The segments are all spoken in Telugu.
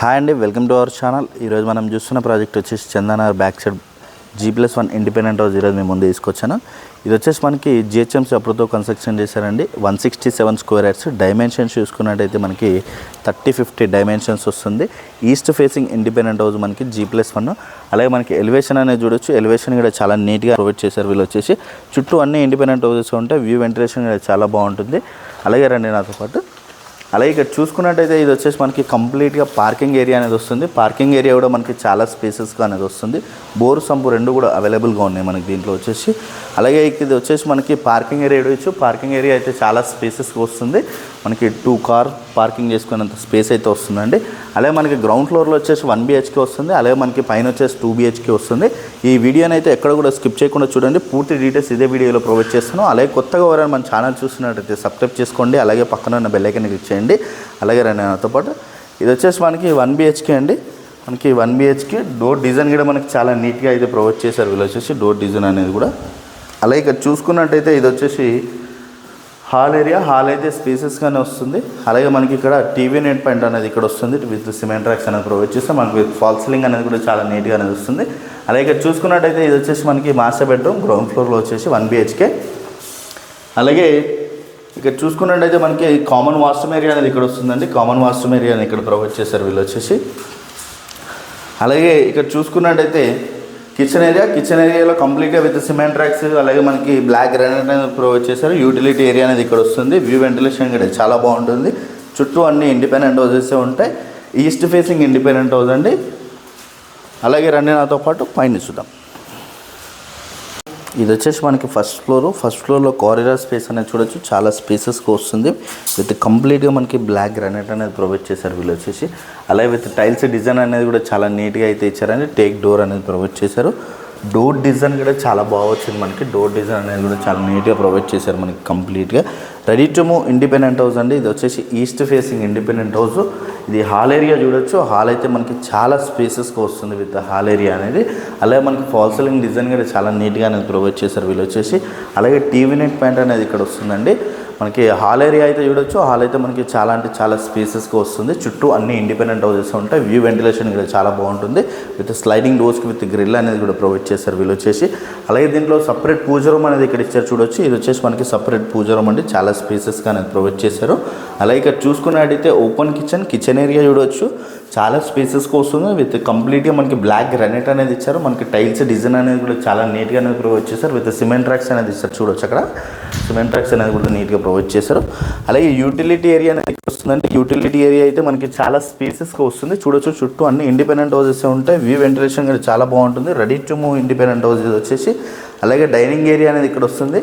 హాయ్ అండి, వెల్కమ్ టు అవర్ ఛానల్. ఈరోజు మనం చూస్తున్న ప్రాజెక్ట్ వచ్చేసి Chandanagar back side G+1 independent house ఈరోజు మేము ముందు తీసుకొచ్చాను. ఇది వచ్చేసి మనకి GHMC అప్రూవ్తో కన్స్ట్రక్షన్ చేశారండి. 167 స్క్వేర్ యార్డ్స్. డైమెన్షన్స్ చూసుకున్నట్టయితే మనకి 30-50 డైమెన్షన్స్ వస్తుంది. ఈస్ట్ ఫేసింగ్ ఇండిపెండెంట్ హౌస్ మనకి G+1. అలాగే మనకి ఎలివేషన్ అనేది చూడొచ్చు. ఎలివేషన్ కూడా చాలా నీట్గా ప్రొవైడ్ చేశారు వీళ్ళు వచ్చేసి. చుట్టూ అన్ని ఇండిపెండెంట్ హౌసెస్ ఉంటాయి. వ్యూ వెంటిలేషన్ కూడా చాలా బాగుంటుంది. అలాగే రండి నాతో పాటు. అలాగే ఇక్కడ చూసుకున్నట్టయితే ఇది వచ్చేసి మనకి కంప్లీట్గా పార్కింగ్ ఏరియా అనేది వస్తుంది. పార్కింగ్ ఏరియా కూడా మనకి చాలా స్పేసెస్గా అనేది వస్తుంది. బోరు సంపు రెండు కూడా అవైలబుల్గా ఉన్నాయి మనకి దీంట్లో వచ్చేసి. అలాగే ఇది వచ్చేసి మనకి పార్కింగ్ ఏరియా ఇవ్వచ్చు. పార్కింగ్ ఏరియా అయితే చాలా స్పేసెస్గా వస్తుంది. మనకి 2 కార్ పార్కింగ్ చేసుకునేంత స్పేస్ అయితే వస్తుందండి. అలాగే మనకి గ్రౌండ్ ఫ్లోర్లో వచ్చేసి 1 BHK వస్తుంది. అలాగే మనకి పైన వచ్చేసి 2 BHK వస్తుంది. ఈ వీడియోని అయితే ఎక్కడ కూడా స్కిప్ చేయకుండా చూడండి. పూర్తి డీటెయిల్స్ ఇదే వీడియోలో ప్రొవైడ్ చేస్తాను. అలాగే కొత్తగా ఎవరైనా మన ఛానల్ చూస్తున్నట్టయితే సబ్స్క్రైబ్ చేసుకోండి. అలాగే పక్కన ఉన్న బెల్ ఐకాన్ క్లిక్ చేయండి. అలాగే నాతో పాటు ఇది వచ్చేసి మనకి 1 BHK అండి. మనకి 1 BHK డోర్ డిజైన్ కూడా మనకి చాలా నీట్గా అయితే ప్రొవైడ్ చేశారు వీళ్ళు వచ్చేసి డోర్ డిజైన్ అనేది కూడా. అలాగే ఇక్కడ చూసుకున్నట్టయితే ఇది వచ్చేసి హాల్ ఏరియా. హాల్ అయితే స్పేసెస్గానే వస్తుంది. అలాగే మనకి ఇక్కడ టీవీ నెట్ పాయింట్ అనేది ఇక్కడ వస్తుంది. విత్ సిమెంట్ ర్యాక్స్ అనేది ప్రొవైడ్ చేస్తే మనకి విత్ ఫాల్ సీలింగ్ అనేది కూడా చాలా నీట్గా అనేది వస్తుంది. అలాగే ఇక్కడ చూసుకున్నట్టయితే ఇది వచ్చేసి మనకి మాస్టర్ బెడ్రూమ్. గ్రౌండ్ ఫ్లోర్లో వచ్చేసి 1 BHK. అలాగే ఇక్కడ చూసుకున్నట్టయితే మనకి కామన్ వాష్రూమ్ ఏరియా అనేది ఇక్కడ వస్తుందండి. కామన్ వాష్రూమ్ ఏరియా అనేది ఇక్కడ ప్రొవైడ్ చేశారు వీళ్ళు వచ్చేసి. అలాగే ఇక్కడ చూసుకున్నట్టయితే కిచెన్ ఏరియాలో కంప్లీట్గా విత్ సిమెంట్ ర్యాక్స్, అలాగే మనకి బ్లాక్ గ్రానైట్ అనేది ప్రొవైడ్ చేశారు. యూటిలిటీ ఏరియా అనేది ఇక్కడ వస్తుంది. వ్యూ వెంటిలేషన్ కూడా చాలా బాగుంటుంది. చుట్టూ అన్ని ఇండిపెండెంట్ హౌసెస్ ఉంటాయి. ఈస్ట్ ఫేసింగ్ ఇండిపెండెంట్ హౌస్ అండి. అలాగే రండి నాతో పాటు పైన చూద్దాం. ఇది వచ్చేసి మనకి ఫస్ట్ ఫ్లోర్లో కారిడార్ స్పేస్ అనేది చూడొచ్చు. చాలా స్పేసెస్గా వస్తుంది. విత్ కంప్లీట్గా మనకి బ్లాక్ గ్రానైట్ అనేది ప్రొవైడ్ చేశారు వీళ్ళు వచ్చేసి. అలాగే విత్ టైల్స్ డిజైన్ అనేది కూడా చాలా నీట్గా అయితే ఇచ్చారని టేక్ డోర్ అనేది ప్రొవైడ్ చేశారు. డోర్ డిజైన్ కూడా చాలా బాగా వచ్చింది మనకి. డోర్ డిజైన్ అనేది కూడా చాలా నీట్గా ప్రొవైడ్ చేశారు మనకి కంప్లీట్గా. Ready to move independent house అండి. ఇది వచ్చేసి ఈస్ట్ ఫేసింగ్ ఇండిపెండెంట్ హౌస్. ఇది హాల్ ఏరియా చూడొచ్చు. హాల్ అయితే మనకి చాలా స్పేసెస్గా వస్తుంది విత్ హాల్ ఏరియా అనేది. అలాగే మనకి ఫాల్ సీలింగ్ డిజైన్ కూడా చాలా నీట్గా అనేది ప్రొవైడ్ చేశారు వీళ్ళు వచ్చేసి. అలాగే టీవీ నెట్ పాయింట్ అనేది ఇక్కడ వస్తుందండి. మనకి హాల్ ఏరియా అయితే చూడొచ్చు. హాల్ అయితే మనకి చాలా అంటే చాలా స్పేసెస్గా వస్తుంది. చుట్టూ అన్ని ఇండిపెండెంట్ హౌసెస్ ఉంటాయి. వ్యూ వెంటిలేషన్ కూడా చాలా బాగుంటుంది. విత్ స్లైడింగ్ డోర్స్కి విత్ గ్రిల్ అనేది కూడా ప్రొవైడ్ చేశారు వీళ్ళు వచ్చేసి. అలాగే దీంట్లో సపరేట్ పూజ రూమ్ అనేది ఇక్కడ ఇచ్చారు చూడొచ్చు. ఇది వచ్చేసి మనకి సపరేట్ పూజ రూమ్ అండి. చాలా స్పేసెస్గా అనేది ప్రొవైడ్ చేశారు. అలాగే ఇక్కడ చూసుకున్నట్టయితే ఓపెన్ కిచెన్ ఏరియా చూడొచ్చు. చాలా స్పేసెస్గా వస్తుంది. విత్ కంప్లీట్గా మనకి బ్లాక్ గ్రానైట్ అనేది ఇచ్చారు. మనకి టైల్స్ డిజైన్ అనేది కూడా చాలా నీట్గా అనేది ప్రొవైడ్ చేశారు. విత్ సిమెంట్ ర్యాక్స్ అనేది ఇచ్చారు చూడొచ్చు. అక్కడ సిమెంట్ ర్యాక్స్ అనేది కూడా నీట్గా ప్రొవైడ్ చేశారు. అలాగే యూటిలిటీ ఏరియా అనేది వస్తుందంటే యూటిలిటీ ఏరియా అయితే మనకి చాలా స్పేసెస్గా వస్తుంది. చూడొచ్చు చుట్టూ అన్ని ఇండిపెండెంట్ హౌసెస్ ఉంటాయి. వ్యూ వెంటిలేషన్ కూడా చాలా బాగుంటుంది. Ready to move independent houses వచ్చేసి. అలాగే డైనింగ్ ఏరియా అనేది ఇక్కడ వస్తుంది.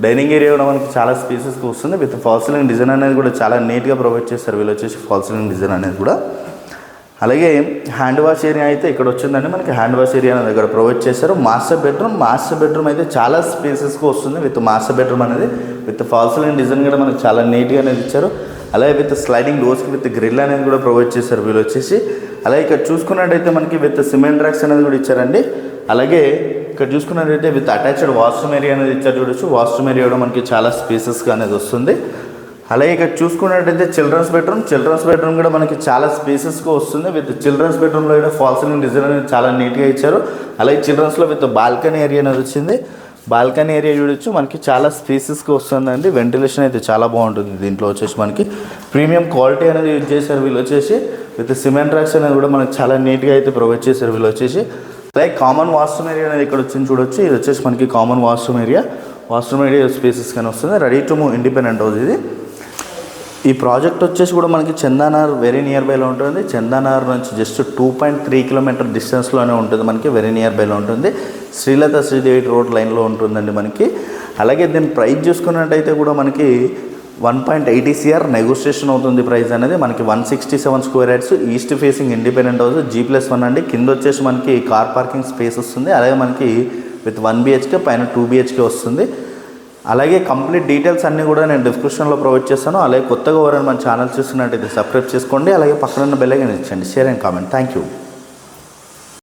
డైనింగ్ ఏరియా కూడా మనకి చాలా స్పేసెస్గా వస్తుంది. విత్ ఫాల్ సీలింగ్ డిజైన్ అనేది కూడా చాలా నీట్గా ప్రొవైడ్ చేస్తారు వీళ్ళు వచ్చేసి. ఫాల్ సీలింగ్ డిజైన్ అనేది కూడా. అలాగే హ్యాండ్ వాష్ ఏరియా అయితే ఇక్కడ వచ్చిందండి. మనకి హ్యాండ్ వాష్ ఏరియా అనేది ఇక్కడ ప్రొవైడ్ చేశారు. మాస్టర్ బెడ్రూమ్ అయితే చాలా స్పేసెస్గా వస్తుంది. విత్ మాస్టర్ బెడ్రూమ్ అనేది విత్ ఫాల్ సీలింగ్ డిజైన్ కూడా మనకి చాలా నీట్గా అనేది ఇచ్చారు. అలాగే విత్ స్లైడింగ్ డోర్స్కి విత్ గ్రిల్ అనేది కూడా ప్రొవైడ్ చేశారు వీళ్ళు వచ్చేసి. అలాగే ఇక్కడ చూసుకున్నట్టయితే మనకి విత్ సిమెంట్ ర్యాక్స్ అనేది కూడా ఇచ్చారండి. అలాగే ఇక్కడ చూసుకున్నట్టయితే విత్ అటాచ్డ్ వాష్రూమ్ ఏరియా అనేది ఇచ్చారు చూడొచ్చు. వాష్రూమ్ ఏరియా కూడా మనకి చాలా స్పేసెస్గా అనేది వస్తుంది. అలాగే ఇక్కడ చూసుకున్నట్టయితే చిల్డ్రన్స్ బెడ్రూమ్ కూడా మనకి చాలా స్పేసెస్గా వస్తుంది. విత్ చిల్డ్రన్స్ బెడ్రూమ్లో కూడా ఫాల్ సీలింగ్ డిజైన్ అనేది చాలా నీట్గా ఇచ్చారు. అలాగే చిల్డ్రన్స్లో విత్ బాల్కనీ ఏరియా అనేది వచ్చింది. బాల్కనీ ఏరియా చూడొచ్చు. మనకి చాలా స్పేసెస్గా వస్తుందండి. వెంటిలేషన్ అయితే చాలా బాగుంటుంది. దీంట్లో వచ్చేసి మనకి ప్రీమియం క్వాలిటీ అనేది యూజ్ చేశారు వీళ్ళు వచ్చేసి. విత్ సిమెంట్ ర్యాక్స్ అనేది కూడా మనకి చాలా నీట్గా అయితే ప్రొవైడ్ చేశారు వీళ్ళు వచ్చేసి. అలాగే కామన్ వాష్రూమ్ ఏరియా అనేది ఇక్కడ వచ్చింది చూడొచ్చు. ఇది వచ్చేసి మనకి కామన్ వాష్రూమ్ ఏరియా స్పేసెస్గానే వస్తుంది. Ready to move independent house ఇది. ఈ ప్రాజెక్ట్ వచ్చేసి కూడా మనకి చందానగర్ వెరీ నియర్ బైలో ఉంటుంది. చందానగర్ నుంచి జస్ట్ 2.3 కిలోమీటర్ డిస్టెన్స్లోనే ఉంటుంది. మనకి వెరీ నియర్ బైలో ఉంటుంది. శ్రీదేవి రోడ్ లైన్లో ఉంటుందండి మనకి. అలాగే దీని ప్రైస్ చూసుకున్నట్టయితే కూడా మనకి 1.80 CR నెగోషియేషన్ అవుతుంది. ప్రైస్ అనేది మనకి 167 square yards. East facing independent house G+1 అండి. కింద వచ్చేసి మనకి కార్ పార్కింగ్ స్పేస్ వస్తుంది. అలాగే మనకి విత్ 1 BHK పైన 2 BHK వస్తుంది. అలాగే కంప్లీట్ డీటెయిల్స్ అన్నీ కూడా నేను డిస్క్రిప్షన్లో ప్రొవైడ్ చేస్తాను. అలాగే కొత్తగా ఎవరైనా మన ఛానల్ చూస్తున్నట్టయితే సబ్స్క్రైబ్ చేసుకోండి. అలాగే పక్కన ఉన్న బెల్ ఐకాన్ ఇచ్చండి. Share and comment. Thank you.